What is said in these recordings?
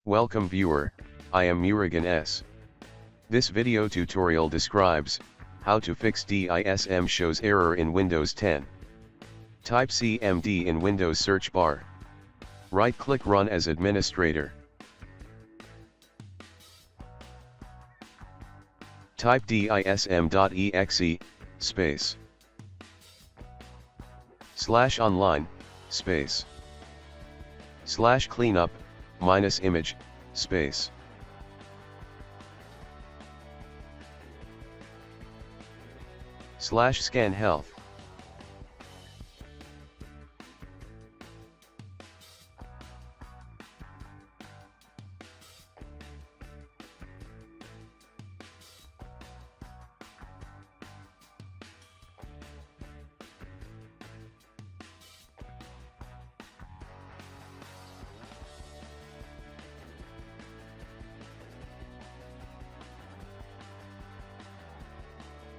Welcome viewer, I am Murugan S. This video tutorial describes how to fix DISM shows error in Windows 10. Type CMD in Windows search bar. Right-click Run as administrator. Type dism.exe, space. /online, space. /cleanup, -image, space. /scan health.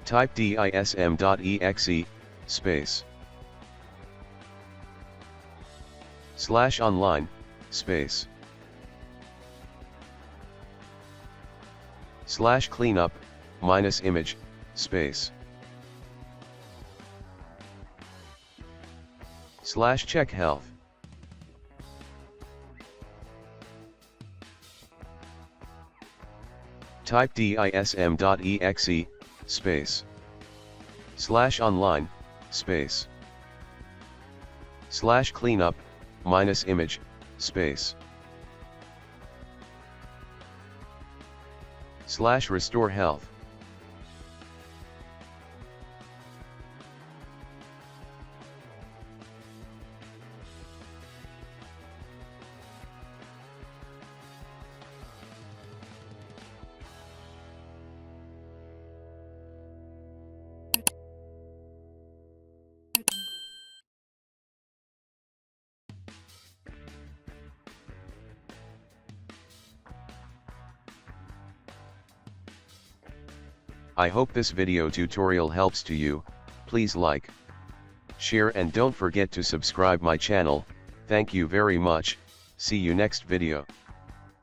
Type dism.exe, space. /online, space. /cleanup, -image, space. /check health. Type dism.exe, space. /online, space. /cleanup, -image, space. /restore health. I hope this video tutorial helps to you. Please like, share and don't forget to subscribe my channel. Thank you very much. See you next video.